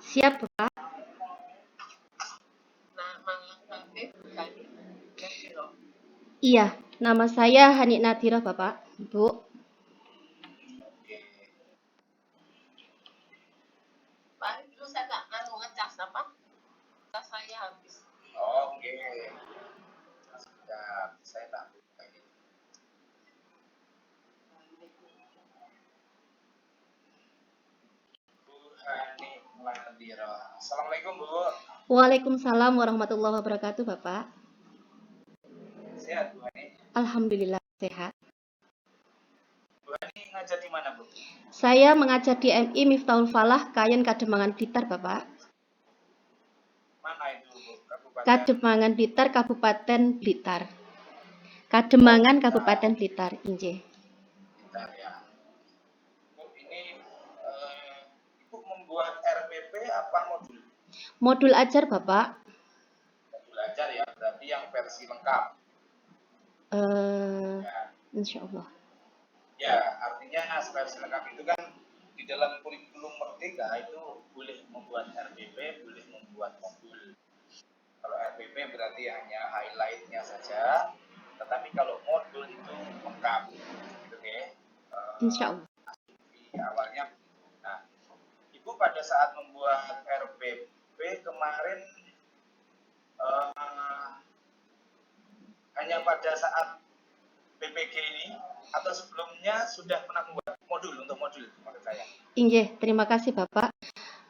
Siap, Bapak. Iya, nama saya Hanik Nadira, Bapak, Ibu. Oke, sudah saya tak buka ini. Bu Hani Nadira. Assalamualaikum Bu. Waalaikumsalam warahmatullahi wabarakatuh, Bapak. Sehat Bu Hani. Alhamdulillah sehat. Bu Hani ngajar di mana Bu? Saya mengajar di MI Miftahul Falah, Kayen Kademangan Blitar, Bapak. Mana itu Bu? Kabupaten Kademangan Blitar, Kabupaten Blitar. Kademangan, Blitar. Kabupaten Blitar, inje. Blitar ya. Bu ini Ibu membuat RPP apa modul? Modul ajar, Bapak. Modul ajar ya, berarti yang versi lengkap. Ya. Insya Allah. Ya, artinya versi lengkap itu kan di dalam kurikulum Merdeka itu boleh membuat RPP, boleh membuat modul. Kalau RPP berarti hanya highlight-nya saja, tetapi kalau modul itu lengkap. Gitu ya. Insya Allah. Awalnya. Nah, Ibu pada saat membuat RPP kemarin hanya pada saat PPG ini atau sebelumnya sudah pernah membuat modul untuk modul maksud saya? Inje, terima kasih Bapak.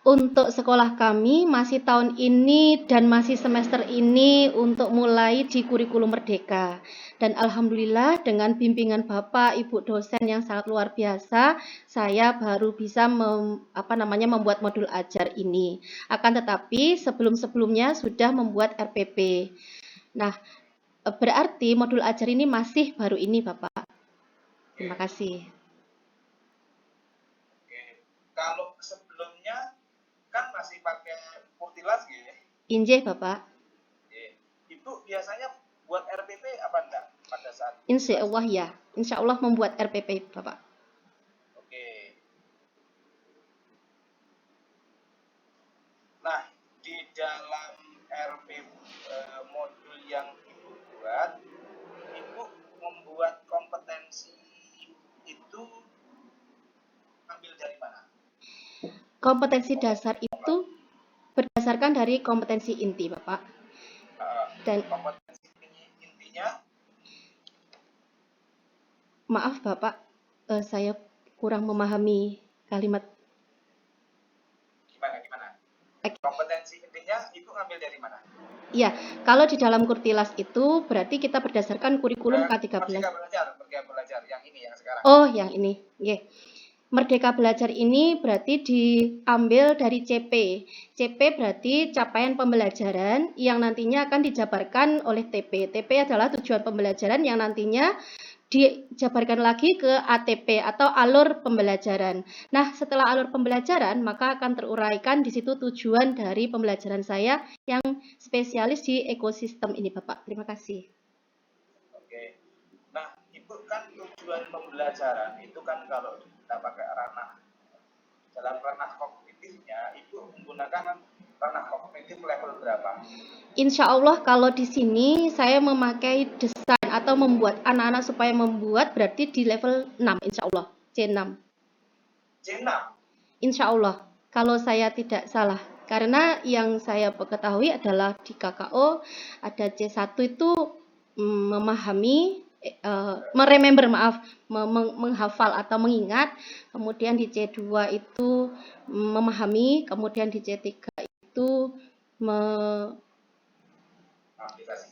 Untuk sekolah kami masih tahun ini dan masih semester ini untuk mulai di kurikulum Merdeka. Dan alhamdulillah dengan bimbingan Bapak, Ibu dosen yang sangat luar biasa, saya baru bisa membuat modul ajar ini. Akan tetapi sebelum-sebelumnya sudah membuat RPP. Nah, berarti modul ajar ini masih baru ini, Bapak. Terima kasih. Oke. Kalau sebelumnya kan masih pakai Kurtilas gitu ya? Injih, Bapak. Ibu biasanya buat RPP apa enggak pada saat Insya Allah ya. Insya Allah membuat RPP, Bapak. Oke. Nah, di dalam RPP modul yang Ibu buat, Ibu membuat kompetensi itu ambil dari mana? Kompetensi dasar itu berdasarkan dari kompetensi inti, Bapak. Dan kompetensi intinya, maaf Bapak, saya kurang memahami kalimat. Gimana? Kompetensi intinya Ibu ambil dari mana? Iya, kalau di dalam Kurtilas itu berarti kita berdasarkan kurikulum K13. Merdeka Belajar yang ini yang sekarang. Oh, yang ini. Yeah. Merdeka Belajar ini berarti diambil dari CP. CP berarti capaian pembelajaran yang nantinya akan dijabarkan oleh TP. TP adalah tujuan pembelajaran yang nantinya dijabarkan lagi ke ATP atau alur pembelajaran. Nah, setelah alur pembelajaran, maka akan teruraikan di situ tujuan dari pembelajaran saya yang spesialis di ekosistem ini, Bapak. Terima kasih. Oke. Nah, Ibu kan tujuan pembelajaran itu kan kalau kita pakai dalam ranah kognitifnya, Ibu menggunakan ranah kognitif level berapa? Insya Allah kalau di sini saya memakai desain atau membuat anak-anak supaya membuat berarti di level 6 insya Allah, C6. C6? Insya Allah, kalau saya tidak salah. Karena yang saya ketahui adalah di KKO ada C1 itu memahami, menghafal atau mengingat. Kemudian di C2 itu memahami, kemudian di C3 itu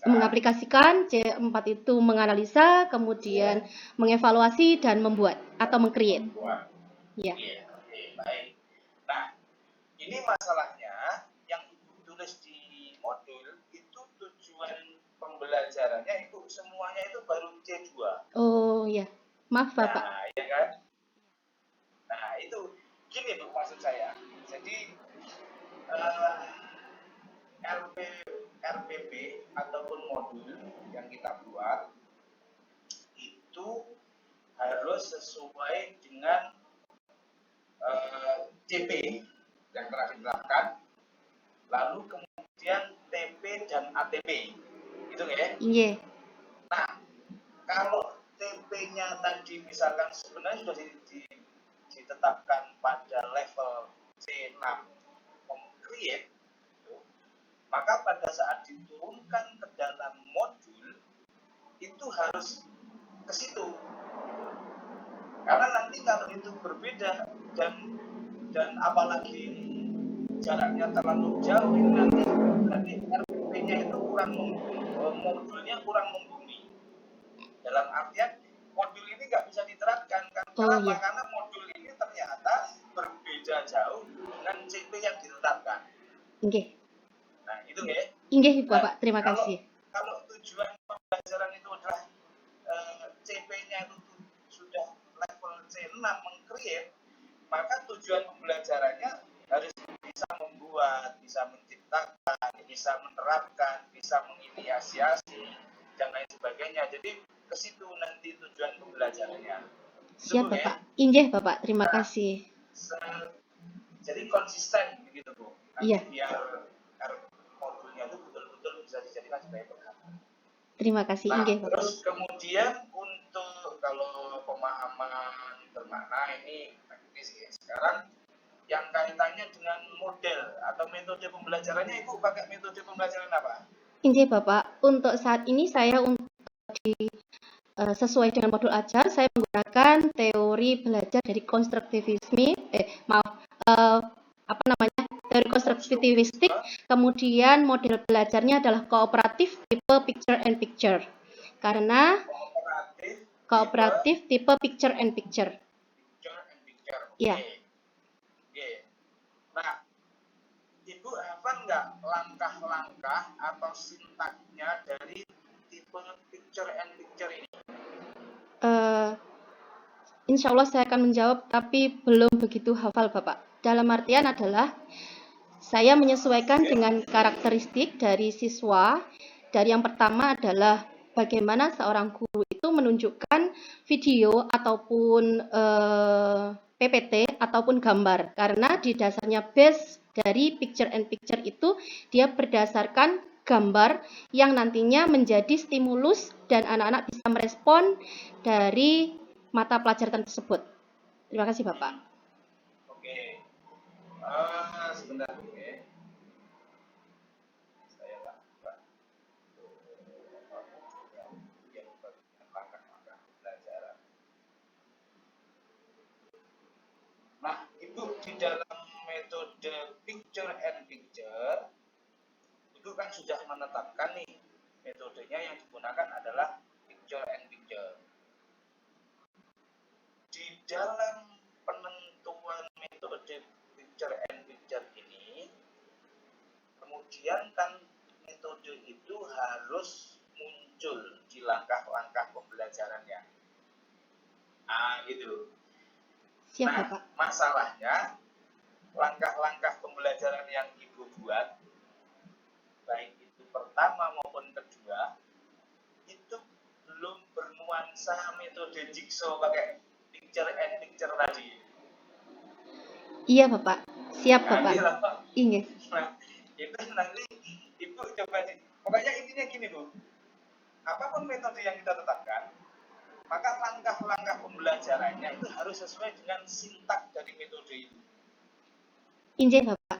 mengaplikasikan, C4 itu menganalisa, kemudian mengevaluasi dan membuat atau meng-create. Ya. Oke, baik. Nah, ini masalahnya yang Ibu tulis di modul itu tujuan pembelajarannya itu semuanya itu baru C2. Oh ya, maaf Bapak. Nah, ya kan? Nah, itu gini Bu maksud saya. Jadi RPP ataupun modul yang kita buat itu harus sesuai dengan CP yang telah diterapkan, lalu kemudian TP dan ATP, gitu ya. Iya. Nah, kalau TP-nya tadi misalkan sebenarnya sudah ditetapkan pada level C6 create, maka pada saat diturunkan ke dalam modul itu harus ke situ. Karena nanti kalau itu berbeda dan apalagi jaraknya terlalu jauh, ini nanti RPP-nya itu kurang modulnya kurang mumpuni. Dalam artian modul ini nggak bisa diterapkan. Kenapa? Iya. Karena modul ini ternyata berbeda jauh dengan CP yang ditetapkan. Nggih. Nah, itu ya. Nggih, Bapak. Terima kasih. Kalau tujuan pembelajaran itu adalah CP-nya itu sudah level C6 meng-create, maka tujuan pembelajarannya harus bisa membuat, bisa menciptakan, bisa menerapkan, bisa menginisiasi, dan lain sebagainya. Jadi ke situ nanti tujuan pembelajarannya. Siap, Bapak. Inggih, Bapak. Terima kasih. Jadi konsisten begitu, Bu. Iya. Biar modulnya itu betul-betul bisa dijadikan sebagai pegangan. Terima kasih, inggih, Bapak. Terus kemudian untuk kalau pemahaman bermakna ini teknis ya. Sekarang yang kaitannya dengan model atau metode pembelajarannya, Ibu pakai metode pembelajaran apa? Inggih, Bapak. Untuk saat ini saya sesuai dengan modul ajar, saya menggunakan teori belajar dari konstruktivisme, teori konstruktivistik, kemudian model belajarnya adalah kooperatif tipe picture and picture. Karena kooperatif tipe picture and picture. Iya. Nah, Ibu hafal nggak langkah-langkah atau sintaknya dari tipe picture and picture ini? Insya Allah saya akan menjawab, tapi belum begitu hafal, Bapak. Dalam artian adalah saya menyesuaikan dengan karakteristik dari siswa. Dari yang pertama adalah bagaimana seorang guru itu menunjukkan video ataupun PPT ataupun gambar. Karena di dasarnya base dari picture and picture itu dia berdasarkan gambar yang nantinya menjadi stimulus dan anak-anak bisa merespon dari mata pelajaran tersebut. Terima kasih, Bapak. Oke. Sebentar, oke. Saya langkah-langkah pembelajaran. Nah, Ibu di dalam metode picture and picture itu kan sudah menetapkan nih metodenya yang digunakan adalah picture and picture. Di dalam penentuan metode picture and picture ini, kemudian kan metode itu harus muncul di langkah-langkah pembelajarannya. Gitu. Siap, nah, Bapak. Masalahnya langkah-langkah pembelajaran yang Ibu buat, baik itu pertama maupun kedua, itu belum bernuansa metode jigsaw pakai picture and picture tadi. Iya, Bapak. Siap, Bapak. Iya. Nah, itu nanti Ibu coba pokoknya intinya gini, Bu. Apapun metode yang kita tetapkan, maka langkah-langkah pembelajarannya itu harus sesuai dengan sintak dari metode itu. Injih, Bapak.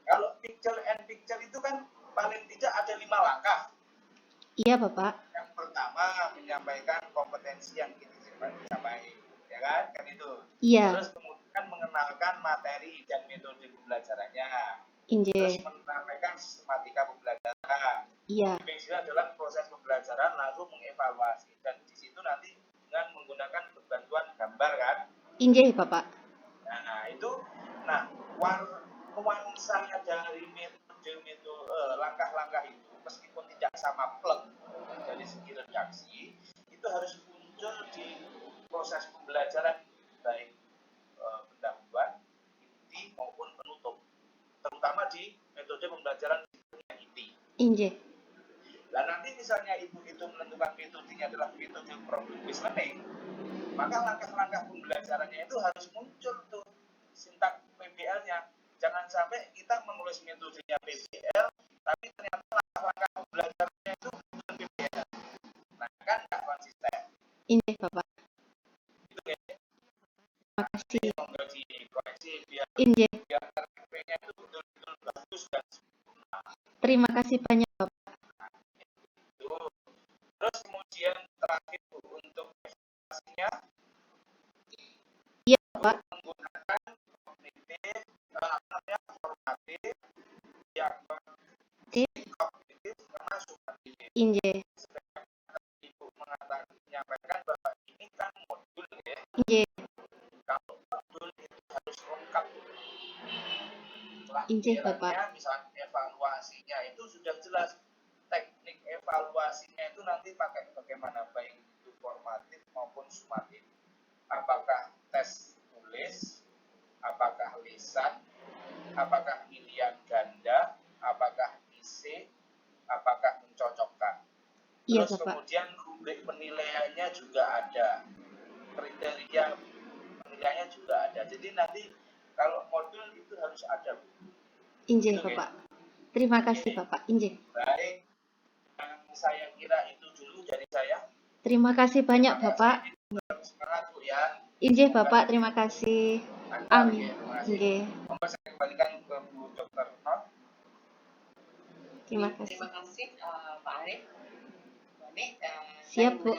Kalau picture and picture itu kan paling tidak ada 5 langkah. Iya, Bapak. Yang pertama menyampaikan kompetensi yang kita capai, ya kan? Kan itu. Iya. Terus kemudian mengenalkan materi dan metode pembelajarannya. Injih. Terus menyampaikan sistematika pembelajaran. Iya. Yang adalah proses pembelajaran lalu mengevaluasi, dan di situ nanti dengan menggunakan bantuan gambar kan? Injih, Bapak. Nah, itu nuansa dari metode langkah-langkah itu meskipun tidak sama plek dari segi redaksi, itu harus muncul di proses pembelajaran baik pendahuluan, inti maupun penutup, terutama di metode pembelajaran inti. Injih. Nah, nanti misalnya Ibu itu menentukan metodenya adalah metode problem based learning, maka langkah-langkah pembelajarannya itu harus muncul tuh sintak PBL-nya. Jangan sampai kita menulis metodenya PBL, tapi ternyata langkah pembelajarannya itu bukan PBL. Nah, kan nggak konsisten. Injih Bapak. Itu ya. Terima kasih. Monggo dikoreksi biar Injih. RPP-nya itu betul-betul bagus dan sempurna. Terima kasih banyak Bapak. Terus kemudian terakhir Bu, untuk evaluasinya, Iya Bapak. menggunakan kognitif, formatif, kognitif karena sumatif. Injih. Ibu menyampaikan bahwa ini kan modul ya. Injih. Kalau modul itu harus lengkap. Injih Bapak. Misalnya evaluasinya itu sudah jelas. Teknik evaluasinya itu nanti pakai bagaimana, baik itu formatif maupun sumatif. Apakah tes tulis, apakah lisan, apakah pilihan ganda, apakah isi, apakah mencocokkan. Iya Terus Bapak. kemudian rubrik penilaiannya juga ada, kriteria penilaiannya juga ada. Jadi nanti kalau modul itu harus ada. Injih Gitu, Bapak. Terima kasih Bapak. Injih. Baik, saya kira itu dulu dari saya. Terima kasih banyak Bapak. Semangat Bu ya. Injih Bapak, terima kasih. Amin. Injih. Monggo saya kembalikan ke Bu Dr. Non. Terima kasih. Terima kasih Pak Arif. Siap Bu.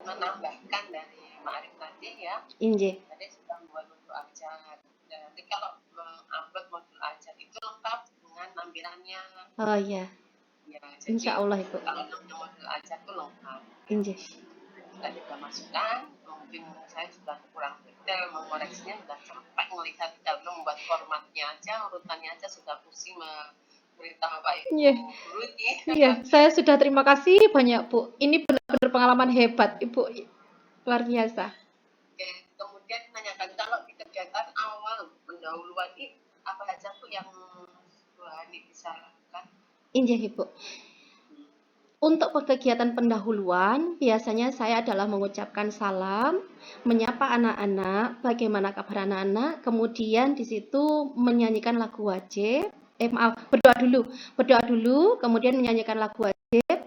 Menambahkan dari Pak Arif tadi ya. Injih. Tadi sudah membuat modul ajar. Dan nanti kalau mengupload modul ajar itu lengkap dengan lampirannya. Oh iya. Ya, Insya Allah Ibu. Kalau untuk modul ajar itu lengkap. Injih. Sudah juga masukan, mungkin saya sudah kurang detail mengoreksinya, sudah sampai melihat kita belum membuat formatnya aja, urutannya aja sudah pusing beritahu Pak Ibu. Iya, saya sudah terima kasih banyak Bu. Ini benar-benar pengalaman hebat Ibu, luar biasa. Oke, kemudian menanyakan kalau di kegiatan awal pendahuluan ini apa saja Bu yang Bu Hani bisa lakukan? Injih Ibu. Untuk kegiatan pendahuluan, biasanya saya adalah mengucapkan salam, menyapa anak-anak, bagaimana kabar anak-anak, kemudian di situ menyanyikan lagu wajib, berdoa dulu, kemudian menyanyikan lagu wajib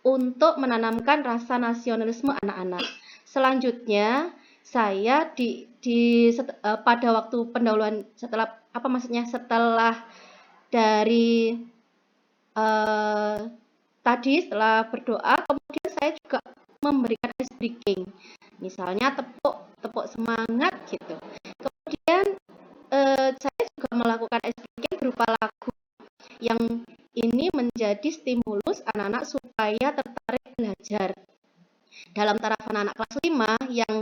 untuk menanamkan rasa nasionalisme anak-anak. Selanjutnya, saya pada waktu pendahuluan setelah dari tadi setelah berdoa, kemudian saya juga memberikan ice breaking, misalnya tepuk semangat gitu. Kemudian saya juga melakukan ice breaking berupa lagu yang ini menjadi stimulus anak-anak supaya tertarik belajar. Dalam taraf anak-anak kelas 5 yang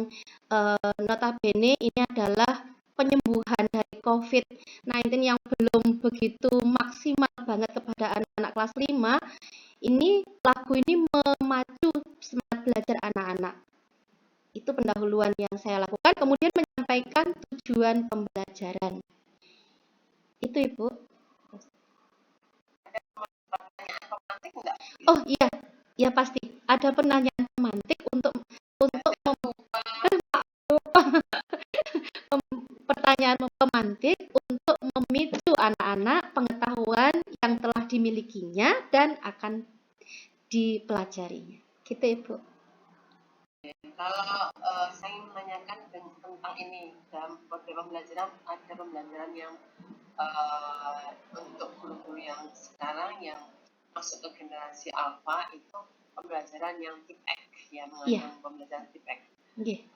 notabene ini adalah penyembuhan dari COVID-19 yang belum begitu maksimal banget kepada anak-anak kelas 5, ini lagu ini memacu semangat belajar anak-anak. Itu pendahuluan yang saya lakukan, kemudian menyampaikan tujuan pembelajaran. Itu Ibu. Ada pertanyaan pemantik enggak? Oh iya, ya pasti. Ada pertanyaan pemantik untuk pertanyaan pemantik untuk memicu anak-anak pengetahuan yang telah dimilikinya dan akan dipelajarinya. Gitu Ibu. Kalau saya menanyakan tentang ini, dalam program pembelajaran ada pembelajaran yang untuk guru-guru yang sekarang yang masuk ke generasi alpha itu pembelajaran yang TIPEK, ya mengandung pembelajaran TIPEK.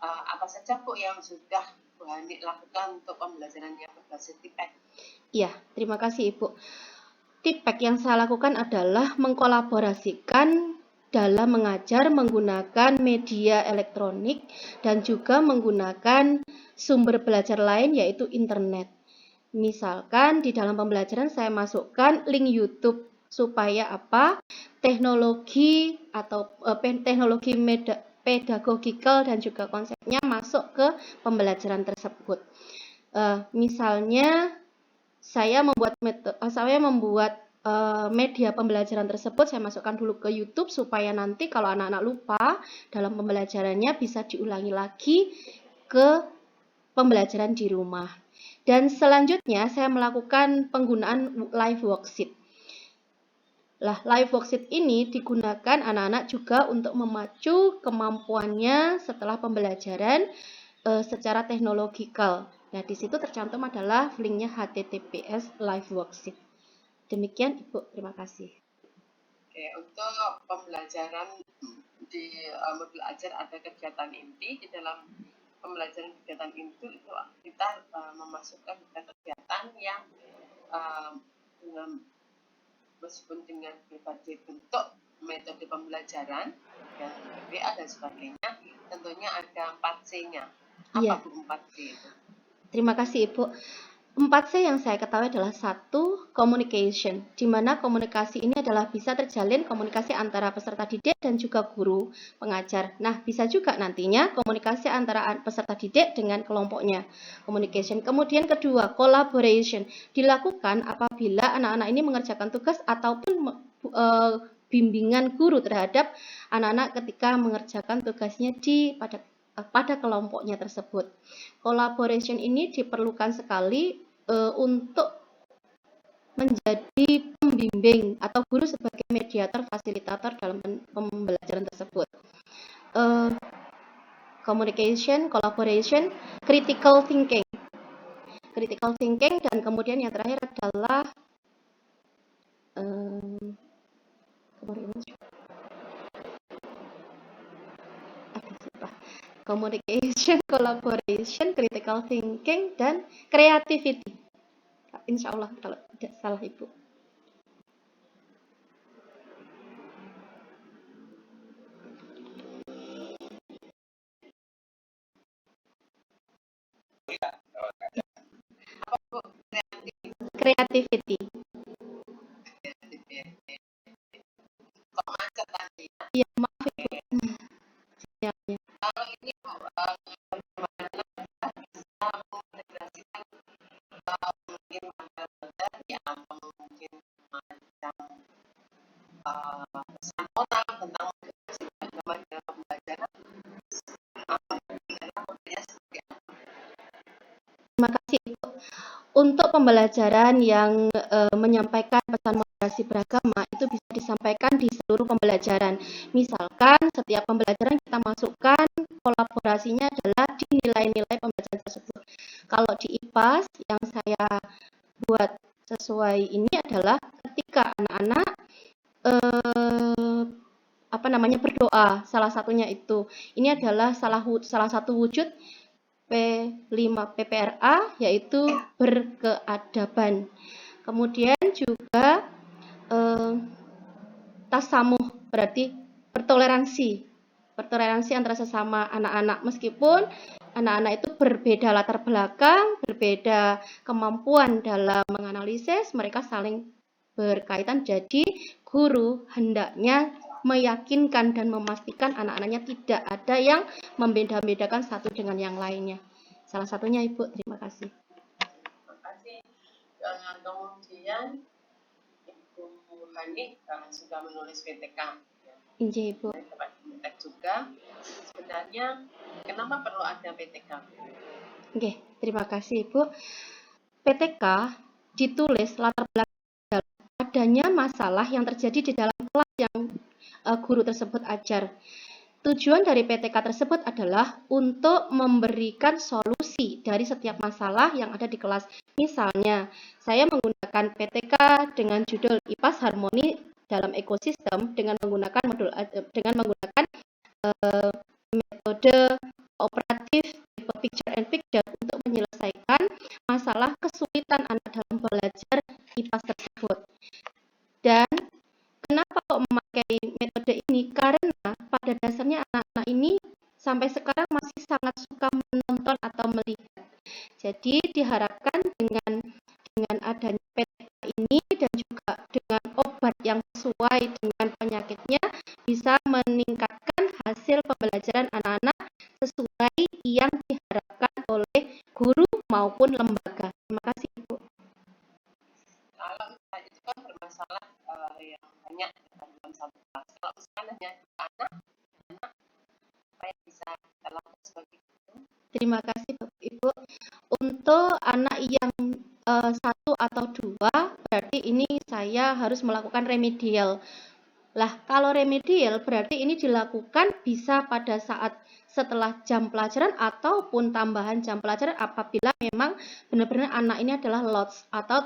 Apa saja Bu yang sudah Bu Hani lakukan untuk pembelajaran yang berbasis TIPEK? Iya, terima kasih Ibu. TIPEK yang saya lakukan adalah mengkolaborasikan dalam mengajar menggunakan media elektronik dan juga menggunakan sumber belajar lain yaitu internet. Misalkan di dalam pembelajaran saya masukkan link YouTube supaya teknologi atau teknologi pedagogikal dan juga konsepnya masuk ke pembelajaran tersebut. Misalnya saya membuat media pembelajaran tersebut, saya masukkan dulu ke YouTube supaya nanti kalau anak-anak lupa dalam pembelajarannya bisa diulangi lagi ke pembelajaran di rumah. Dan selanjutnya saya melakukan penggunaan live worksheet. Live worksheet ini digunakan anak-anak juga untuk memacu kemampuannya setelah pembelajaran secara teknologikal. Nah, di situ tercantum adalah linknya HTTPS live worksheet. Demikian Ibu, terima kasih. Oke, untuk pembelajaran di modul ajar ada kegiatan inti. Di dalam pembelajaran kegiatan inti itu kita memasukkan kegiatan yang meskipun dengan berbagai bentuk metode pembelajaran dan WA dan sebagainya, tentunya ada 4C-nya. Apa Bu 4C itu? Terima kasih Ibu. 4C yang saya ketahui adalah 1. Communication, di mana komunikasi ini adalah bisa terjalin komunikasi antara peserta didik dan juga guru pengajar. Nah, bisa juga nantinya komunikasi antara peserta didik dengan kelompoknya. Communication. Kemudian kedua, collaboration, dilakukan apabila anak-anak ini mengerjakan tugas ataupun bimbingan guru terhadap anak-anak ketika mengerjakan tugasnya pada kelompoknya tersebut. Collaboration ini diperlukan sekali untuk menjadi pembimbing atau guru sebagai mediator fasilitator dalam pembelajaran tersebut. Communication, collaboration, critical thinking, dan kemudian yang terakhir adalah communication, collaboration, critical thinking, dan creativity. Insya Allah kalau tidak salah Ibu. Creativity. Iya, maaf Ibu. Kalau ini mungkin macam pesan oral tentang pembelajaran. Terima kasih Ibu. Untuk pembelajaran yang menyampaikan pesan moderasi beragama itu bisa disampaikan di seluruh pembelajaran. Misalkan setiap pembelajaran kita masukkan kolaborasinya adalah di nilai-nilai pembelajaran tersebut. Kalau di IPAS yang saya buat sesuai ini adalah ketika anak-anak berdoa, salah satunya itu. Ini adalah salah satu wujud P5 PPRA, yaitu berkeadaban. Kemudian juga tasamuh, berarti bertoleransi antara sesama anak-anak, meskipun anak-anak itu berbeda latar belakang, berbeda kemampuan dalam menganalisis, mereka saling berkaitan. Jadi guru hendaknya meyakinkan dan memastikan anak-anaknya tidak ada yang membeda-bedakan satu dengan yang lainnya. Salah satunya Ibu, terima kasih. Terima kasih. Kemudian Ibu Hani sudah menulis PTK. Iya Ibu. Juga sebenarnya kenapa perlu ada PTK? Oke, terima kasih Ibu. PTK ditulis latar belakang adanya masalah yang terjadi di dalam kelas yang guru tersebut ajar. Tujuan dari PTK tersebut adalah untuk memberikan solusi dari setiap masalah yang ada di kelas. Misalnya, saya menggunakan PTK dengan judul IPAS Harmoni dalam Ekosistem dengan menggunakan metode operatif tipe picture and picture untuk menyelesaikan masalah kesulitan anak dalam belajar IPAS tersebut. Dan kenapa kok memakai metode ini? Karena pada dasarnya anak-anak ini sampai sekarang masih sangat suka menonton atau melihat. Jadi diharapkan dengan adanya PTK ini dan juga dengan obat yang sesuai dengan penyakitnya bisa meningkatkan hasil pembelajaran anak-anak sesuai yang diharapkan oleh guru maupun lembaga. Terima kasih Ibu. Kalau itu kan bermasalah yang banyak dalam satu kelas. Kalau misalnya hanya anak apa yang bisa kita lakukan sebagai itu? Terima kasih Bapak Ibu. Untuk anak yang 1 atau 2, berarti ini saya harus melakukan remedial. Lah, kalau remedial berarti ini dilakukan bisa pada saat setelah jam pelajaran ataupun tambahan jam pelajaran apabila memang benar-benar anak ini adalah LOTS atau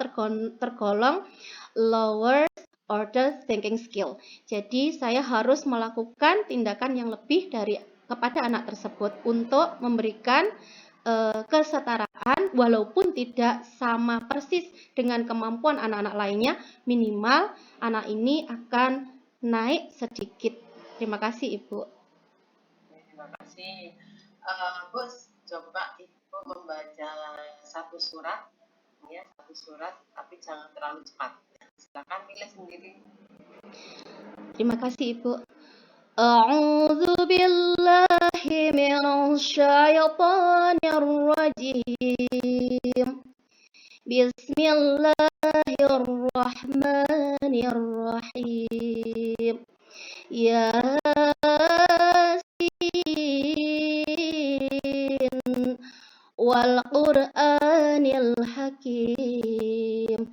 tergolong lower order thinking skill. Jadi saya harus melakukan tindakan yang lebih dari kepada anak tersebut untuk memberikan kesetaraan walaupun tidak sama persis dengan kemampuan anak-anak lainnya, minimal anak ini akan naik sedikit. Terima kasih Ibu. Terima kasih. Bu, coba Ibu membaca satu surat, ya, satu surat, tapi jangan terlalu cepat. Silakan pilih sendiri. Terima kasih Ibu. A'udzu billahi minasyaitonir rajim. Bismillahirrahmanirrahim. Yasin wal Qur'anil Hakim.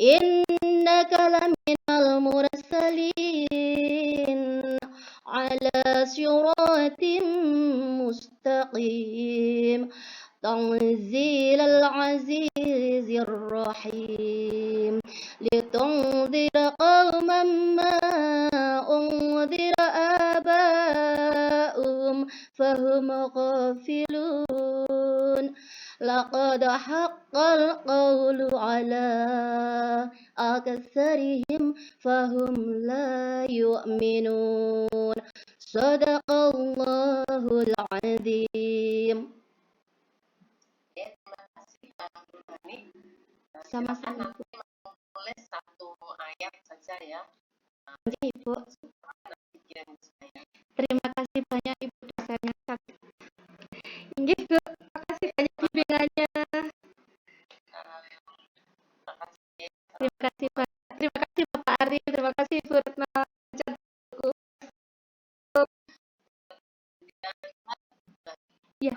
Innaka laminal mursalin ala siratim mustaqim. Tanzilal azizir rahim. Litunzira qauman ma unzira aba'um fahum ghafilun. Laqad haqqal qawlu ala aktsarihim fahum la yu'minun. Sadaqallahul azim. Terima kasih Bu Hani. Sama-sama nanti menulis satu ayat saja ya. Ibu. Terima kasih banyak Ibu dosennya. Inggih Bu, terima kasih banyak bimbingannya. Terima kasih Pak. Terima kasih Bapak Ari, terima kasih Ibu Retno. Ya.